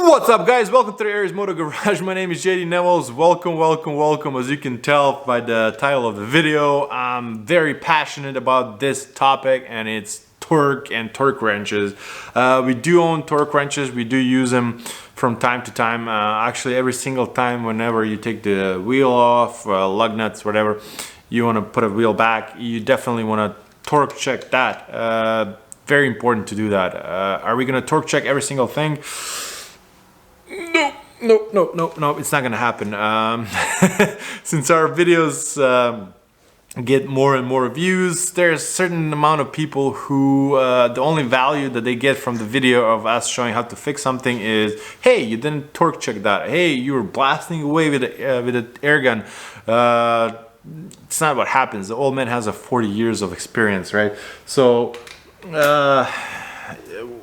What's up, guys? Welcome to the Aries Moto Garage. My name is JD Nevels. Welcome. As you can tell by the title of the video, I'm very passionate about this topic, and it's torque and torque wrenches. We do own torque wrenches. We do use them from time to time. Actually, every single time whenever you take the wheel off, lug nuts, whatever, you want to put a wheel back, you definitely want to torque check that. Very important to do that. Are we going to torque check every single thing? No, it's not gonna happen. Since our videos get more and more views, there's a certain amount of people who the only value that they get from the video of us showing how to fix something is, hey, you didn't torque check that. Hey, you were blasting away with an air gun. It's not what happens. The old man has a 40 years of experience, right? So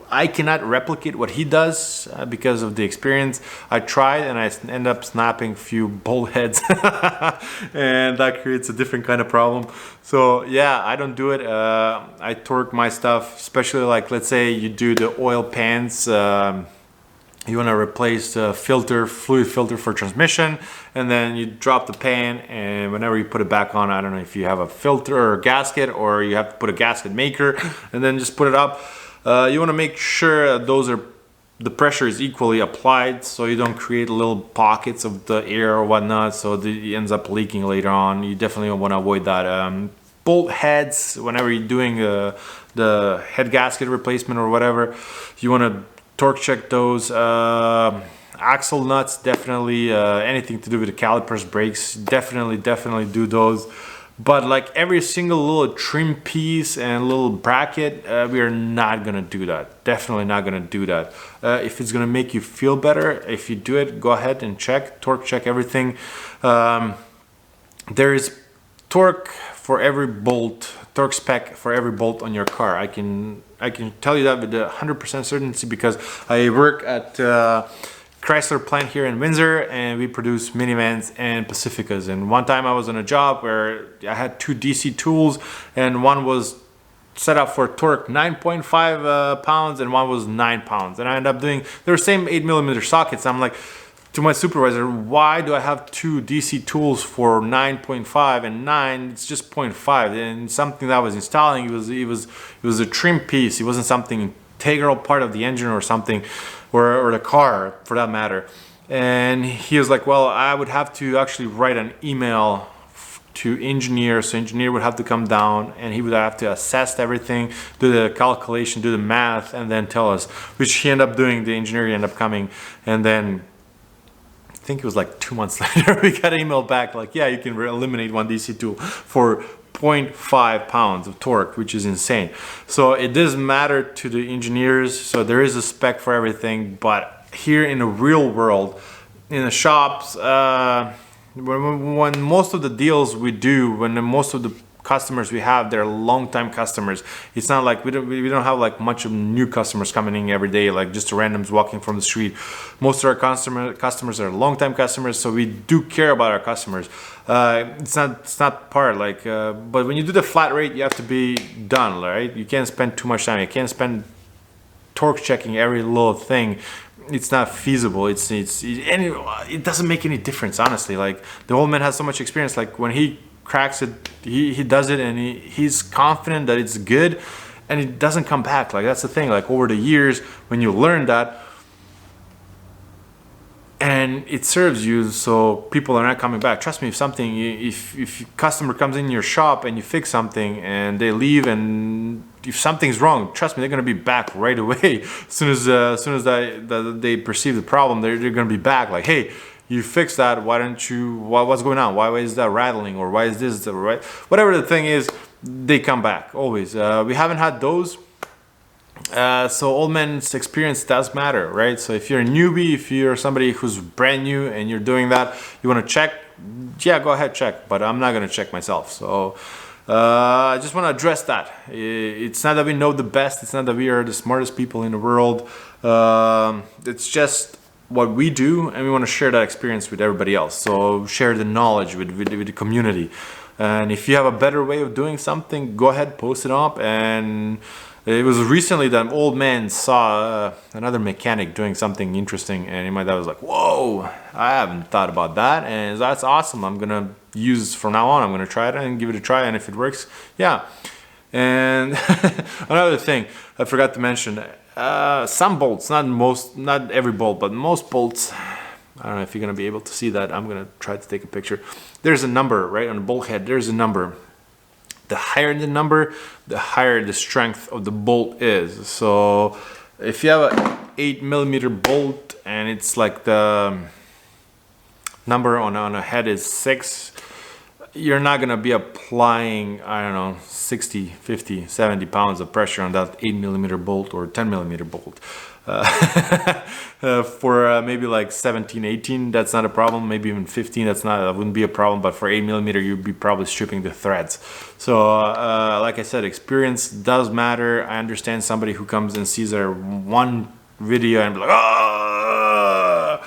I cannot replicate what he does because of the experience. I tried and I end up snapping a few bolt heads and that creates a different kind of problem. So yeah, I don't do it. I torque my stuff, especially like, let's say you do the oil pans. You want to replace the fluid filter for transmission, and then you drop the pan, and whenever you put it back on, I don't know if you have a filter or a gasket, or you have to put a gasket maker and then just put it up. You want to make sure the pressure is equally applied, so you don't create little pockets of the air or whatnot, so it ends up leaking later on. You definitely want to avoid that. Bolt heads, whenever you're doing the head gasket replacement or whatever, you want to torque check those. Axle nuts, definitely. Anything to do with the calipers, brakes, definitely do those. But like every single little trim piece and little bracket, we are not gonna do that. Definitely not gonna do that. If it's gonna make you feel better, if you do it, go ahead and torque check everything. There is torque for every bolt, torque spec for every bolt on your car. I can tell you that with 100% certainty because I work at Chrysler plant here in Windsor, and we produce minivans and Pacificas. And one time I was on a job where I had two DC tools, and one was set up for torque 9.5 pounds and one was 9 pounds. And I ended up doing, they were same 8mm sockets. I'm like, to my supervisor, why do I have two DC tools for 9.5 and 9? It's just 0.5. And something that I was installing, it was a trim piece. It wasn't something integral part of the engine or something, or the car for that matter. And he was like, well, I would have to actually write an email to engineer, so engineer would have to come down and he would have to assess everything, do the calculation, do the math, and then tell us, which he ended up doing. The engineer ended up coming, and then I think it was like 2 months later we got an email back like, yeah, you can eliminate one DC tool for 0.5 pounds of torque, which is insane. So it does matter to the engineers. So there is a spec for everything, but here in the real world, in the shops, when most of the deals we do, when most of the customers we have, they're long-time customers. It's not like we don't have like much of new customers coming in every day, like just randoms walking from the street. Most of our customers are long-time customers, so we do care about our customers. It's not part like, but when you do the flat rate, you have to be done, right? You can't spend too much time. You can't spend torque checking every little thing. It's not feasible. It doesn't make any difference, honestly. Like the old man has so much experience. Like when he cracks it, he does it, and he's confident that it's good, and it doesn't come back. Like that's the thing. Like over the years, when you learn that, and it serves you, so people are not coming back. Trust me, if a customer comes in your shop and you fix something and they leave, and if something's wrong, trust me, they're gonna be back right away. As soon as they perceive the problem, they're gonna be back. Like, hey, you fixed that. Why don't you? What's going on? Why is that rattling? Or why is this right? Whatever the thing is, they come back always. We haven't had those. So old man's experience does matter, right? So if you're a newbie, if you're somebody who's brand new and you're doing that, you want to check, yeah, go ahead, check, but I'm not going to check myself. So I just want to address that. It's not that we know the best. It's not that we are the smartest people in the world. It's just what we do, and we want to share that experience with everybody else. So share the knowledge with the community. And if you have a better way of doing something, go ahead, post it up, and It was recently that an old man saw another mechanic doing something interesting, and my dad was like, whoa, I haven't thought about that, and that's awesome. I'm gonna use from now on, I'm gonna try it and give it a try, and if it works, yeah. And another thing I forgot to mention, some bolts, not every bolt, but most bolts, I don't know if you're gonna be able to see that. I'm gonna try to take a picture. There's a number right on the bolt head. There's a number. The higher the number, the higher the strength of the bolt is. So if you have a 8mm bolt and it's like the number on a head is 6, you're not gonna be applying, I don't know, 60, 50, 70 pounds of pressure on that 8mm bolt or 10mm bolt. For maybe like 17, 18, that's not a problem. Maybe even 15, that wouldn't be a problem. But for 8mm, you'd be probably stripping the threads. So like I said, experience does matter. I understand somebody who comes and sees our one video and be like, ah!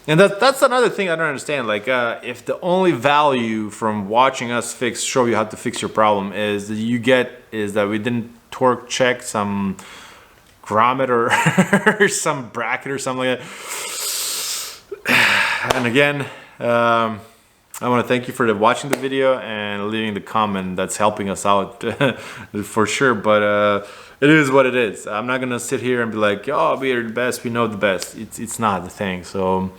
And that's another thing I don't understand. Like, if the only value from watching us show you how to fix your problem is that we didn't torque check some grommet or some bracket or something like that. And again, I want to thank you for watching the video and leaving the comment. That's helping us out for sure. But it is what it is. I'm not gonna sit here and be like, oh, we are the best, we know the best. It's not the thing. So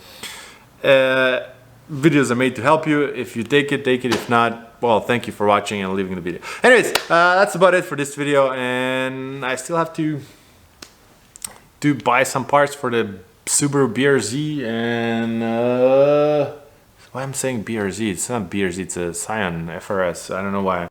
videos are made to help you. If you take it, take it. If not, well, thank you for watching and leaving the video. Anyways, that's about it for this video, and I still have to buy some parts for the Subaru BRZ, and why I'm saying BRZ, it's not BRZ, it's a Scion FRS. I don't know why.